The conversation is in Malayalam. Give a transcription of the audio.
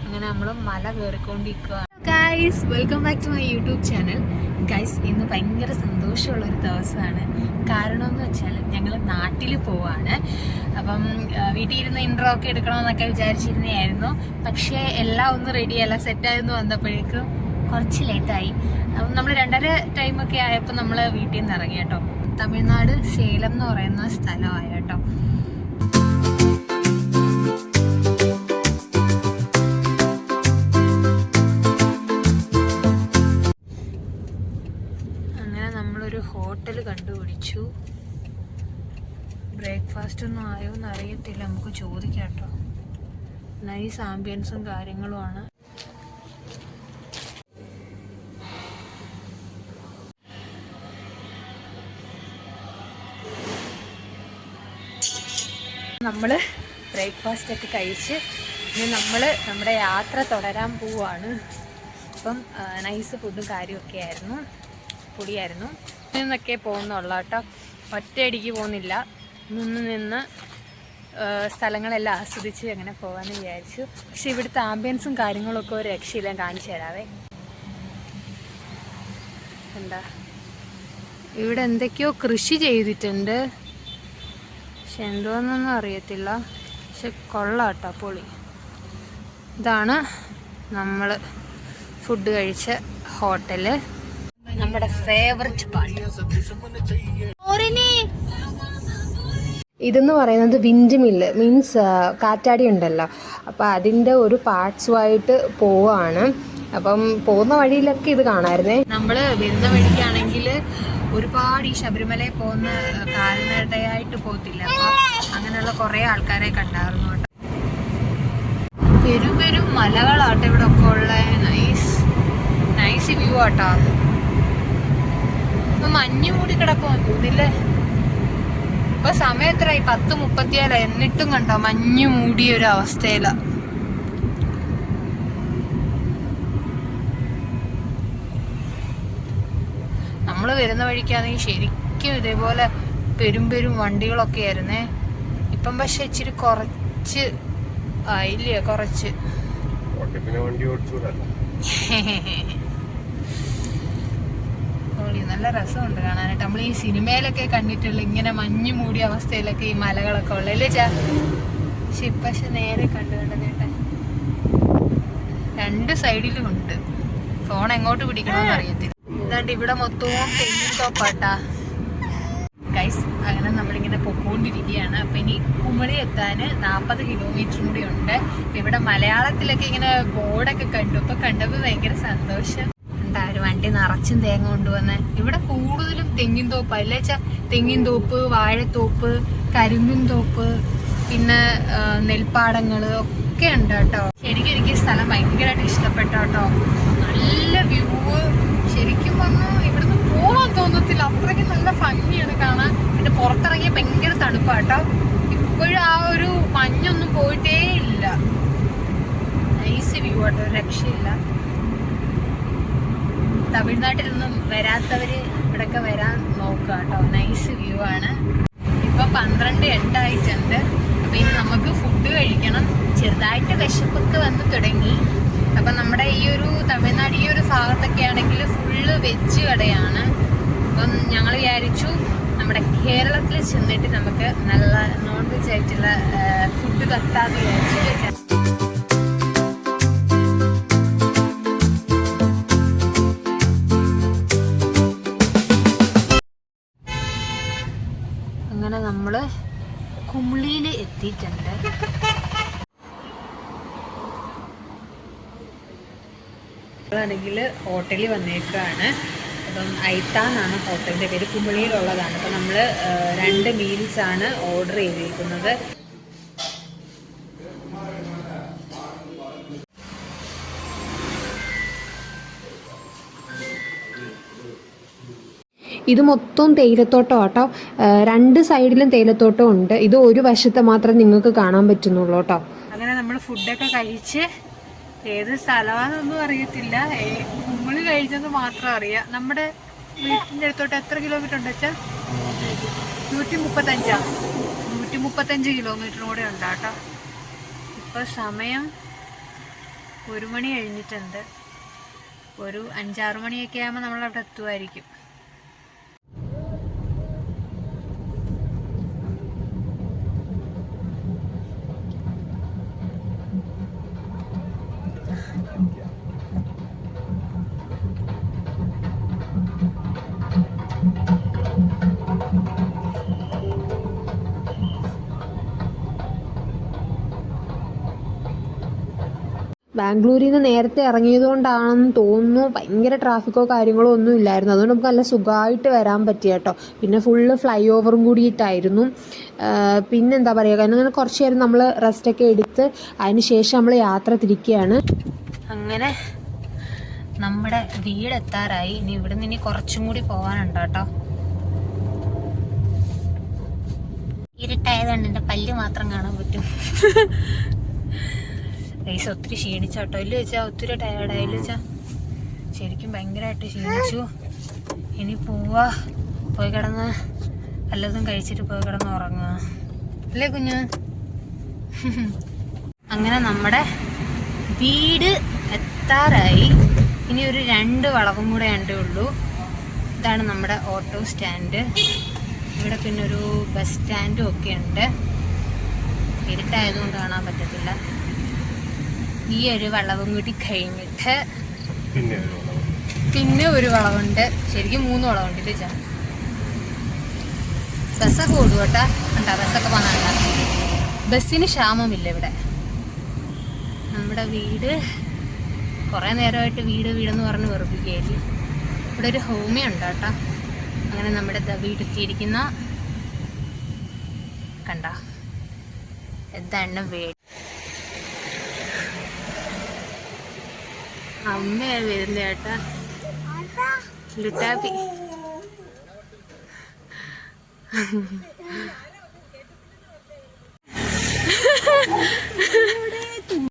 അങ്ങനെ നമ്മൾ മല കയറിക്കൊണ്ടിരിക്കുക. Guys, welcome back to my YouTube channel. Guys, ഇന്ന് ഭയങ്കര സന്തോഷമുള്ളൊരു ദിവസമാണ്. കാരണം എന്ന് വെച്ചാൽ ഞങ്ങൾ നാട്ടിൽ പോവാണ്. അപ്പം വീട്ടിൽ ഇരുന്ന് ഇൻട്രോ ഒക്കെ എടുക്കണമെന്നൊക്കെ വിചാരിച്ചിരുന്നതായിരുന്നു. പക്ഷേ എല്ലാം ഒന്ന് റെഡിയല്ല, സെറ്റായെന്ന് വന്നപ്പോഴേക്കും കുറച്ച് ലേറ്റായി. അപ്പം നമ്മൾ 2:30 ടൈമൊക്കെ ആയപ്പോൾ നമ്മൾ വീട്ടിൽ നിന്ന് ഇറങ്ങി കേട്ടോ. തമിഴ്നാട് സേലം എന്ന് പറയുന്ന സ്ഥലമായ കേട്ടോ. അങ്ങനെ നമ്മളൊരു ഹോട്ടൽ കണ്ടുപിടിച്ചു. ബ്രേക്ക്ഫാസ്റ്റ് ഒന്നും ആയോ എന്ന് അറിയത്തില്ല, നമുക്ക് ചോദിക്കാം കേട്ടോ. നൈസ് ആംബിയൻസും കാര്യങ്ങളുമാണ്. നമ്മൾ ബ്രേക്ക്ഫാസ്റ്റ് ഒക്കെ കഴിച്ച് ഇനി നമ്മൾ നമ്മുടെ യാത്ര തുടരാൻ പോവാണ്. അപ്പം നൈസ് ഫുഡും കാര്യമൊക്കെ ആയിരുന്നു, പൊടിയായിരുന്നു. നിന്നൊക്കെ പോകുന്നുള്ളൂ കേട്ടോ, ഒറ്റയടിക്ക് പോകുന്നില്ല. നിന്ന് സ്ഥലങ്ങളെല്ലാം ആസ്വദിച്ച് അങ്ങനെ പോകാമെന്ന് വിചാരിച്ചു. പക്ഷെ ഇവിടുത്തെ ആംബിയൻസും കാര്യങ്ങളൊക്കെ ഒരു രക്ഷയില്ല. കാണിച്ചു തരാവേ. എന്താ ഇവിടെ എന്തൊക്കെയോ കൃഷി ചെയ്തിട്ടുണ്ട്, പക്ഷെ എന്തോന്നൊന്നും അറിയത്തില്ല. പക്ഷെ കൊള്ളാട്ടോ, പൊളി. ഇതാണ് നമ്മൾ ഫുഡ് കഴിച്ച ഹോട്ടല്, നമ്മുടെ ഫേവററ്റ് പാട്ട്. ഇതെന്ന് പറയുന്നത് വിൻഡ് മില്ല്, മീൻസ് കാറ്റാടി ഉണ്ടല്ലോ, അപ്പോൾ അതിൻ്റെ ഒരു പാർട്സുമായിട്ട് പോവാണ്. അപ്പം പോകുന്ന വഴിയിലൊക്കെ ഇത് കാണാമായിരുന്നേ. നമ്മൾ വരുന്ന വഴിക്കാണെങ്കിൽ ഒരുപാട് ഈ ശബരിമലയിൽ പോകുന്ന കാൽനടയായിട്ട് പോകത്തില്ല, അപ്പോൾ അങ്ങനെയുള്ള കുറേ ആൾക്കാരെ കണ്ടായിരുന്നു കേട്ടോ. പെരും മലകളാട്ടോ ഇവിടെ ഒക്കെ ഉള്ള. നൈസ് വ്യൂ ആട്ടോ. ഇപ്പൊ മഞ്ഞ് മൂടി കിടക്കുമെന്ന് തോന്നില്ലേ. ഇപ്പൊ സമയം എത്രയായി? 10:37. എന്നിട്ടും കണ്ടോ മഞ്ഞ് മൂടിയ ഒരു അവസ്ഥയില. നമ്മള് വരുന്ന വഴിക്കാണെങ്കിൽ ശരിക്കും ഇതേപോലെ പെരും വണ്ടികളൊക്കെ ആയിരുന്നേ. ഇപ്പം പക്ഷെ ഇച്ചിരി കുറച്ച് ഇല്ലേ, കുറച്ച് നല്ല രസമുണ്ട് കാണാനായിട്ട്. നമ്മൾ ഈ സിനിമയിലൊക്കെ കണ്ടിട്ടുള്ള ഇങ്ങനെ മഞ്ഞ് മൂടിയ അവസ്ഥയിലൊക്കെ ഈ മലകളൊക്കെ ഉള്ളല്ലേ ചാ. പക്ഷെ നേരെ കണ്ടേട്ടാ, 2 സൈഡിലും ഉണ്ട്. ഫോൺ എങ്ങോട്ട് പിടിക്കണമെന്ന് അറിയത്തില്ല. ഇതാണ്ട് ഇവിടെ മൊത്തവും തെങ്ങിൻ തോപ്പാട്ടാ ഗൈസ്. അങ്ങനെ നമ്മളിങ്ങനെ പൊക്കോണ്ടിരിക്കുകയാണ്. അപ്പം ഇനി കുമളി എത്താൻ 40 കിലോമീറ്റർ കൂടി ഉണ്ട്. ഇവിടെ മലയാളത്തിലൊക്കെ ഇങ്ങനെ ബോർഡൊക്കെ കണ്ടു. ഇപ്പം കണ്ടപ്പോൾ ഭയങ്കര സന്തോഷം. ഉണ്ടാ ഒരു വണ്ടി നിറച്ചും തേങ്ങ കൊണ്ടുവന്ന്. ഇവിടെ കൂടുതലും തെങ്ങിൻ തോപ്പ് അല്ലേ ചാ. തെങ്ങിൻ തോപ്പ്, വാഴത്തോപ്പ്, കരിമ്പിൻ തോപ്പ്, പിന്നെ നെൽപ്പാടങ്ങൾ ഒക്കെ ഉണ്ട് കേട്ടോ. ശരിക്കും എനിക്ക് ഈ സ്ഥലം ഭയങ്കരമായിട്ട് ഇഷ്ടപ്പെട്ടു കേട്ടോ. നല്ല വ്യൂ. ശരിക്കും പറഞ്ഞാൽ ഇവിടുന്ന് പോകാൻ തോന്നത്തില്ല, അത്രയ്ക്ക് നല്ല ഭംഗിയാണ് കാണാൻ. പിന്നെ പുറത്തിറങ്ങിയ ഭയങ്കര തണുപ്പാട്ടോ. ഇപ്പോഴും ആ ഒരു മഞ്ഞൊന്നും പോയിട്ടേ ഇല്ല. നൈസ് വ്യൂ ആട്ടോ, രക്ഷയില്ല. തമിഴ്നാട്ടിൽ നിന്നും വരാത്തവര് ഇവിടെയൊക്കെ വരാൻ നോക്കുക കേട്ടോ. നൈസ് വ്യൂ ആണ്. ഇപ്പൊ 12:08 ആയിട്ടുണ്ട്. അപ്പൊ ഇനി നമുക്ക് ഫുഡ് കഴിക്കണം. ചെറുതായിട്ട് വിശപ്പൊക്കെ വന്ന് തുടങ്ങി. അപ്പം നമ്മുടെ ഈ ഒരു തമിഴ്നാട് ഈ ഒരു ഭാഗത്തൊക്കെ ആണെങ്കിൽ ഫുള്ള് വെജ് കടയാണ്. അപ്പം ഞങ്ങൾ വിചാരിച്ചു നമ്മുടെ കേരളത്തിൽ ചെന്നിട്ട് നമുക്ക് നല്ല നോൺ വെജ് ആയിട്ടുള്ള ഫുഡ് തട്ടാന്ന് വിചാരിച്ചു. അങ്ങനെ നമ്മൾ കുമളിയിൽ എത്തിയിട്ടുണ്ട്. ാണെങ്കിൽ ഹോട്ടലിൽ വന്നേക്കാണ്. അപ്പം ഐത്താന്നാണ് ഹോട്ടലിൻ്റെ പേര്, കുമളിയിലുള്ളതാണ്. അപ്പം നമ്മൾ 2 മീൽസാണ് ഓർഡർ ചെയ്തിരിക്കുന്നത്. ഇത് മൊത്തം തേയിലത്തോട്ടം കേട്ടോ. 2 സൈഡിലും തേയിലത്തോട്ടം ഉണ്ട്. ഇത് ഒരു വശത്ത് മാത്രം നിങ്ങൾക്ക് കാണാൻ പറ്റുന്നുള്ളൂ കേട്ടോ. അങ്ങനെ നമ്മൾ ഫുഡൊക്കെ കഴിച്ച് ഏത് സ്ഥലമാണെന്നൊന്നും അറിയത്തില്ല, കുമളി കഴിച്ചെന്ന് മാത്രം അറിയാം. നമ്മുടെ വീട്ടിൻ്റെ അടുത്തോട്ട് എത്ര കിലോമീറ്റർ ഉണ്ട് വെച്ചാൽ? 135 35 കിലോമീറ്റർ കൂടെ ഉണ്ട് കേട്ടോ. ഇപ്പോൾ സമയം 1 മണി കഴിഞ്ഞിട്ടുണ്ട്. ഒരു 5-6 മണിയൊക്കെ ആകുമ്പോൾ നമ്മളവിടെ എത്തുമായിരിക്കും. ബാംഗ്ലൂരിൽ നിന്ന് നേരത്തെ ഇറങ്ങിയതുകൊണ്ടാണെന്ന് തോന്നുന്നു ഭയങ്കര ട്രാഫിക്കോ കാര്യങ്ങളോ ഒന്നും ഇല്ലായിരുന്നു. അതുകൊണ്ട് നമുക്ക് നല്ല സുഖമായിട്ട് വരാൻ പറ്റിയ കേട്ടോ. പിന്നെ ഫുള്ള് ഫ്ലൈ ഓവറും കൂടിയിട്ടായിരുന്നു. പിന്നെന്താ പറയുക, അങ്ങനെ കുറച്ച് നേരം നമ്മൾ റെസ്റ്റൊക്കെ എടുത്ത് അതിന് ശേഷം നമ്മൾ യാത്ര തിരിക്കുകയാണ്. അങ്ങനെ നമ്മുടെ വീടെത്താറായി. ഇനി ഇവിടെ നിന്ന് കുറച്ചും കൂടി പോകാനുണ്ട് കേട്ടോ. ഇരുട്ടായതുകൊണ്ട് എൻ്റെ പല്ല് മാത്രം കാണാൻ പറ്റും. ഗൈസ് ഒത്തിരി ക്ഷീണിച്ചോട്ടോ. ഇല്ല വെച്ചാൽ ഒത്തിരി ടയേർഡായില്ല വെച്ചാൽ ശരിക്കും ഭയങ്കരമായിട്ട് ക്ഷീണിച്ചു. ഇനി പോവാ, പോയി കിടന്ന് വല്ലതും കഴിച്ചിട്ട് പോയി കിടന്ന് ഉറങ്ങുക അല്ലേ കുഞ്ഞ്? അങ്ങനെ നമ്മുടെ വീട് എത്താറായി. ഇനി ഒരു 2 വളവും കൂടെ ഉണ്ടേ ഉള്ളൂ. ഇതാണ് നമ്മുടെ ഓട്ടോ സ്റ്റാൻഡ്. ഇവിടെ പിന്നെ ഒരു ബസ് സ്റ്റാൻഡും ഒക്കെ ഉണ്ട്. ഇരുട്ടായതുകൊണ്ട് കാണാൻ പറ്റത്തില്ല. ഈ ഒരു വളവും കൂടി കഴിഞ്ഞിട്ട് പിന്നെ ഒരു വളവുണ്ട്. ശരിക്കും 3 വളവുണ്ട് ഇല്ലേ ചാ? ബസ്സൊക്കെ ഓടും കേട്ടാ. കണ്ടാ ബസ്സൊക്കെ വന്നാ. ബസ്സിന് ക്ഷാമമില്ല ഇവിടെ. നമ്മുടെ വീട് കുറേ നേരമായിട്ട് വീടെന്ന് പറഞ്ഞ് വെറുപ്പിക്കുകയായിരുന്നു. ഇവിടെ ഒരു ഹോമി ഉണ്ട് കേട്ടോ. അങ്ങനെ നമ്മുടെ വീടെത്തിയിരിക്കുന്ന കണ്ട എന്താണ് വീട്. അമ്മയാ വരുന്ന ചേട്ടാ. ലുട്ടാപ്പി